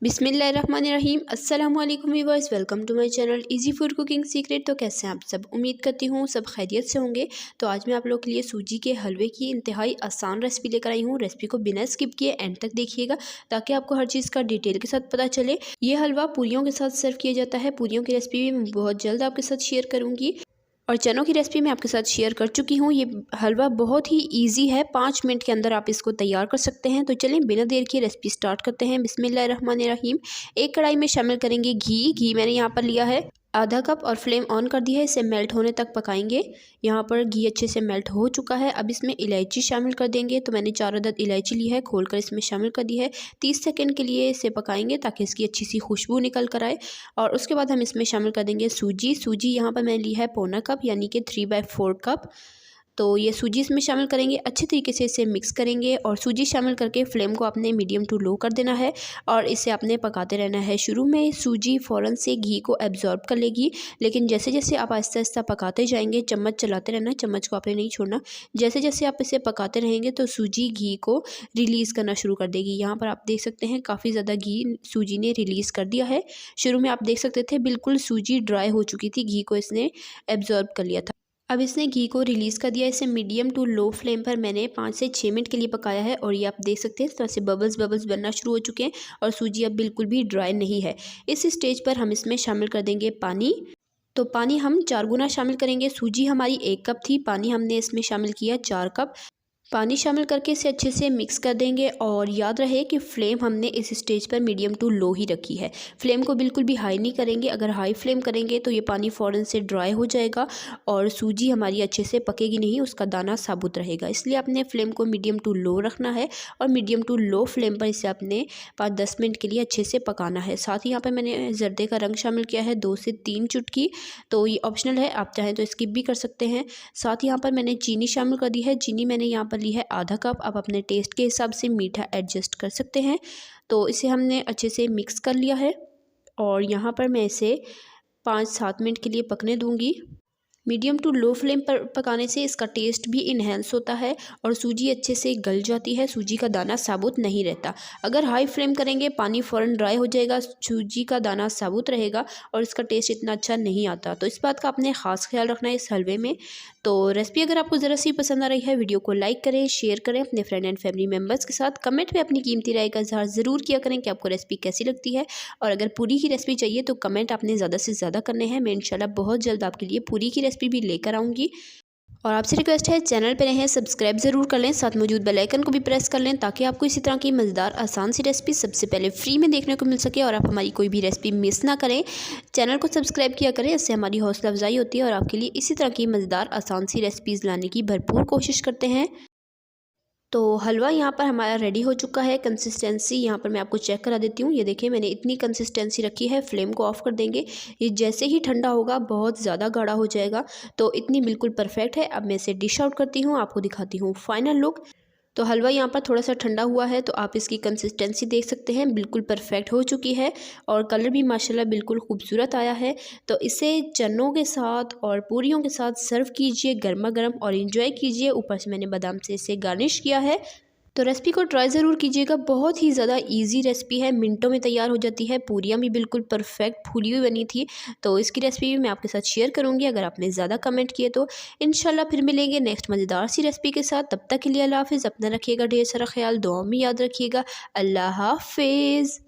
बिस्मिल्लाहिर्रहमानिर्रहीम। अस्सलाम वालेकुम viewers, welcome to my channel easy food cooking secret. तो कैसे हैं आप सब? उम्मीद करती हूँ सब खैरियत से होंगे। तो आज मैं आप लोगों के लिए सूजी के हलवे की इंतहाई आसान रेसिपी लेकर आई हूँ। रेसिपी को बिना स्किप किए एंड तक देखिएगा ताकि आपको हर चीज़ का डिटेल के साथ पता चले। ये हलवा पूरियों के साथ सर्व किया जाता है। पूरियों की रेसिपी भी मैं बहुत जल्द आपके साथ शेयर करूँगी और चनों की रेसिपी मैं आपके साथ शेयर कर चुकी हूँ। ये हलवा बहुत ही इजी है, 5 मिनट के अंदर आप इसको तैयार कर सकते हैं। तो चलिए बिना देर के रेसिपी स्टार्ट करते हैं। बिस्मिल्लाहिर्रहमानिर्रहीम। एक कढ़ाई में शामिल करेंगे घी मैंने यहाँ पर लिया है आधा कप और फ्लेम ऑन कर दी है। इसे मेल्ट होने तक पकाएंगे। यहाँ पर घी अच्छे से मेल्ट हो चुका है। अब इसमें इलायची शामिल कर देंगे। तो मैंने 4 अदद इलायची ली है, खोलकर इसमें शामिल कर दी है। 30 सेकंड के लिए इसे पकाएंगे ताकि इसकी अच्छी सी खुशबू निकल कर आए। और उसके बाद हम इसमें शामिल कर देंगे सूजी यहाँ पर मैंने ली है पौना कप यानी कि 3/4 कप। तो ये सूजी इसमें शामिल करेंगे, अच्छे तरीके से इसे मिक्स करेंगे और सूजी शामिल करके फ्लेम को आपने मीडियम टू लो कर देना है और इसे आपने पकाते रहना है। शुरू में सूजी फ़ौरन से घी को एब्जॉर्ब कर लेगी, लेकिन जैसे जैसे आप आहिस्ता आहिस्ता पकाते जाएंगे, चम्मच चलाते रहना, चम्मच को आपने नहीं छोड़ना। जैसे जैसे आप इसे पकाते रहेंगे तो सूजी घी को रिलीज़ करना शुरू कर देगी। यहाँ पर आप देख सकते हैं काफ़ी ज़्यादा घी सूजी ने रिलीज़ कर दिया है। शुरू में आप देख सकते थे बिल्कुल सूजी ड्राई हो चुकी थी, घी को इसने एब्जॉर्ब कर लिया था। अब इसने घी को रिलीज़ कर दिया। इसे मीडियम टू लो फ्लेम पर मैंने 5 से 6 मिनट के लिए पकाया है और ये आप देख सकते हैं इस तरह से बबल्स बनना शुरू हो चुके हैं और सूजी अब बिल्कुल भी ड्राई नहीं है। इस स्टेज पर हम इसमें शामिल कर देंगे पानी। तो पानी हम 4 गुना शामिल करेंगे। सूजी हमारी 1 कप थी, पानी हमने इसमें शामिल किया 4 कप। पानी शामिल करके इसे अच्छे से मिक्स कर देंगे और याद रहे कि फ्लेम हमने इस स्टेज पर मीडियम टू लो ही रखी है। फ्लेम को बिल्कुल भी हाई नहीं करेंगे। अगर हाई फ्लेम करेंगे तो ये पानी फ़ौरन से ड्राई हो जाएगा और सूजी हमारी अच्छे से पकेगी नहीं, उसका दाना साबुत रहेगा। इसलिए आपने फ्लेम को मीडियम टू लो रखना है और मीडियम टू लो फ्लेम पर इसे आपने 5-10 मिनट के लिए अच्छे से पकाना है। साथ ही यहाँ पर मैंने जर्दे का रंग शामिल किया है 2 से 3 चुटकी। तो ये ऑप्शनल है, आप चाहें तो स्किप भी कर सकते हैं। साथ ही यहाँ पर मैंने चीनी शामिल कर दी है। चीनी मैंने यहाँ पर ली है आधा कप। आप अपने टेस्ट के हिसाब से मीठा एडजस्ट कर सकते हैं। तो इसे हमने अच्छे से मिक्स कर लिया है और यहाँ पर मैं इसे 5-7 मिनट के लिए पकने दूंगी। मीडियम टू लो फ्लेम पर पकाने से इसका टेस्ट भी इन्हेंस होता है और सूजी अच्छे से गल जाती है, सूजी का दाना साबुत नहीं रहता। अगर हाई फ्लेम करेंगे पानी फ़ौरन ड्राई हो जाएगा, सूजी का दाना साबुत रहेगा और इसका टेस्ट इतना अच्छा नहीं आता। तो इस बात का आपने ख़ास ख्याल रखना है इस हलवे में। तो रेसिपी अगर आपको ज़रा सी पसंद आ रही है, वीडियो को लाइक करें, शेयर करें अपने फ्रेंड एंड फैमिली मेम्बर्स के साथ। कमेंट में अपनी कीमती राय का इज़हार ज़रूर किया करें कि आपको रेसिपी कैसी लगती है। और अगर पूरी की रेसिपी चाहिए तो कमेंट आपने ज़्यादा से ज़्यादा करने हैं। मैं इंशाल्लाह बहुत जल्द आपके लिए पूरी की रेसिपी भी लेकर आऊँगी। और आपसे रिक्वेस्ट है चैनल पे रहें, सब्सक्राइब ज़रूर कर लें, साथ मौजूद बेल आइकन को भी प्रेस कर लें ताकि आपको इसी तरह की मज़ेदार आसान सी रेसिपी सबसे पहले फ्री में देखने को मिल सके और आप हमारी कोई भी रेसिपी मिस ना करें। चैनल को सब्सक्राइब किया करें, इससे हमारी हौसला अफजाई होती है और आपके लिए इसी तरह की मज़ेदार आसान सी रेसिपीज़ लाने की भरपूर कोशिश करते हैं। तो हलवा यहाँ पर हमारा रेडी हो चुका है। कंसिस्टेंसी यहाँ पर मैं आपको चेक करा देती हूँ। ये देखिए मैंने इतनी कंसिस्टेंसी रखी है। फ्लेम को ऑफ़ कर देंगे। ये जैसे ही ठंडा होगा बहुत ज़्यादा गाढ़ा हो जाएगा, तो इतनी बिल्कुल परफेक्ट है। अब मैं इसे डिश आउट करती हूँ, आपको दिखाती हूँ फाइनल लुक। तो हलवा यहाँ पर थोड़ा सा ठंडा हुआ है तो आप इसकी कंसिस्टेंसी देख सकते हैं, बिल्कुल परफेक्ट हो चुकी है और कलर भी माशाल्लाह बिल्कुल खूबसूरत आया है। तो इसे चनों के साथ और पूरियों के साथ सर्व कीजिए गर्मा गर्म और इन्जॉय कीजिए। ऊपर से मैंने बादाम से इसे गार्निश किया है। तो रेसिपी को ट्राई ज़रूर कीजिएगा, बहुत ही ज़्यादा इजी रेसिपी है, मिनटों में तैयार हो जाती है। पूरियाँ भी बिल्कुल परफेक्ट फूली हुई बनी थी। तो इसकी रेसिपी भी मैं आपके साथ शेयर करूँगी अगर आपने ज़्यादा कमेंट किए तो। इंशाल्लाह फिर मिलेंगे नेक्स्ट मज़ेदार सी रेसिपी के साथ। तब तक के लिए अल्लाह हाफ़िज़। अपना रखिएगा ढेर सारा ख्याल, दुआ में याद रखिएगा। अल्लाह हाफ़िज़।